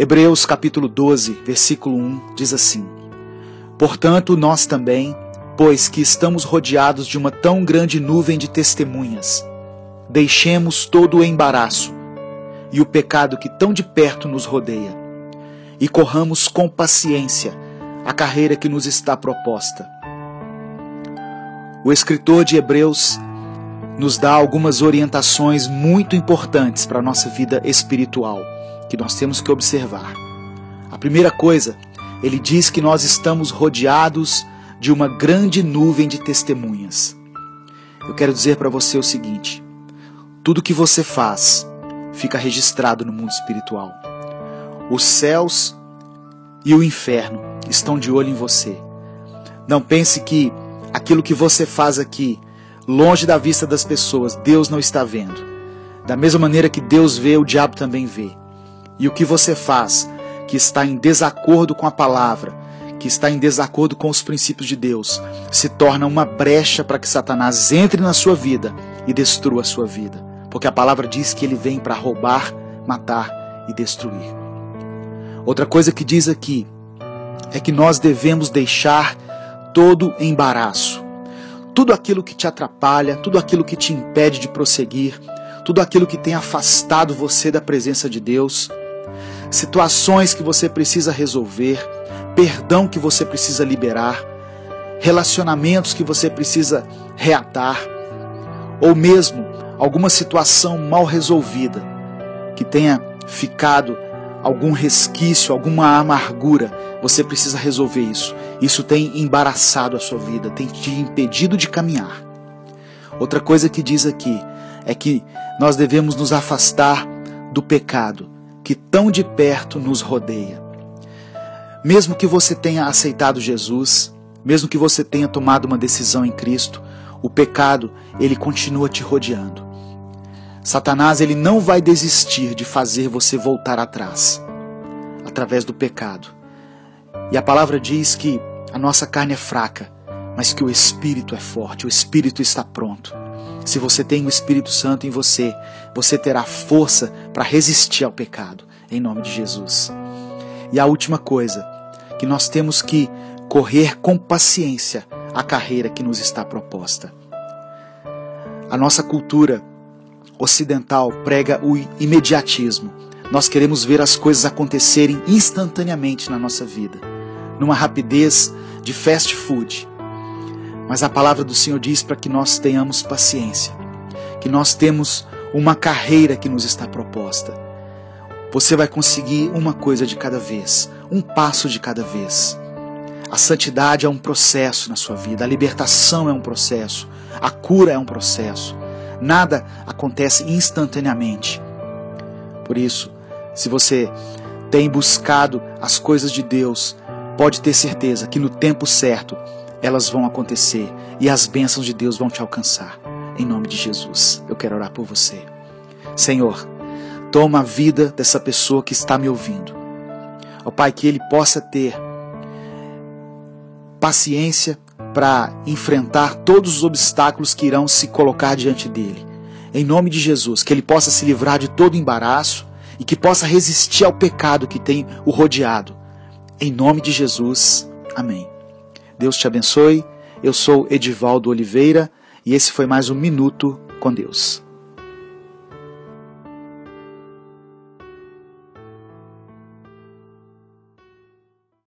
Hebreus capítulo 12, versículo 1 diz assim: Portanto, nós também, pois que estamos rodeados de uma tão grande nuvem de testemunhas, deixemos todo o embaraço e o pecado que tão de perto nos rodeia, e corramos com paciência a carreira que nos está proposta. O escritor de Hebreus nos dá algumas orientações muito importantes para a nossa vida espiritual, que nós temos que observar. A primeira coisa, ele diz que nós estamos rodeados de uma grande nuvem de testemunhas. Eu quero dizer para você o seguinte: tudo que você faz fica registrado no mundo espiritual. Os céus e o inferno estão de olho em você. Não pense que aquilo que você faz aqui, longe da vista das pessoas, Deus não está vendo. Da mesma maneira que Deus vê, o diabo também vê. E o que você faz, que está em desacordo com a palavra, que está em desacordo com os princípios de Deus, se torna uma brecha para que Satanás entre na sua vida e destrua a sua vida. Porque a palavra diz que ele vem para roubar, matar e destruir. Outra coisa que diz aqui é que nós devemos deixar todo embaraço. Tudo aquilo que te atrapalha, tudo aquilo que te impede de prosseguir, tudo aquilo que tem afastado você da presença de Deus, situações que você precisa resolver, perdão que você precisa liberar, relacionamentos que você precisa reatar, ou mesmo alguma situação mal resolvida, que tenha ficado algum resquício, alguma amargura, você precisa resolver isso. Isso tem embaraçado a sua vida, tem te impedido de caminhar. Outra coisa que diz aqui é que nós devemos nos afastar do pecado que tão de perto nos rodeia. Mesmo que você tenha aceitado Jesus, mesmo que você tenha tomado uma decisão em Cristo, o pecado, ele continua te rodeando. Satanás, ele não vai desistir de fazer você voltar atrás, através do pecado. E a palavra diz que a nossa carne é fraca, mas que o Espírito é forte, o Espírito está pronto. Se você tem o Espírito Santo em você, você terá força para resistir ao pecado, em nome de Jesus. E a última coisa, que nós temos que correr com paciência a carreira que nos está proposta. A nossa cultura ocidental prega o imediatismo. Nós queremos ver as coisas acontecerem instantaneamente na nossa vida, numa rapidez de fast food. Mas a palavra do Senhor diz para que nós tenhamos paciência, que nós temos uma carreira que nos está proposta. Você vai conseguir uma coisa de cada vez, um passo de cada vez. A santidade é um processo na sua vida, a libertação é um processo, a cura é um processo. Nada acontece instantaneamente. Por isso, se você tem buscado as coisas de Deus, pode ter certeza que no tempo certo elas vão acontecer e as bênçãos de Deus vão te alcançar. Em nome de Jesus, eu quero orar por você. Senhor, toma a vida dessa pessoa que está me ouvindo. Ó Pai, que ele possa ter paciência para enfrentar todos os obstáculos que irão se colocar diante dele. Em nome de Jesus, que ele possa se livrar de todo embaraço e que possa resistir ao pecado que tem o rodeado. Em nome de Jesus, amém. Deus te abençoe. Eu sou Edivaldo Oliveira e esse foi mais um Minuto com Deus.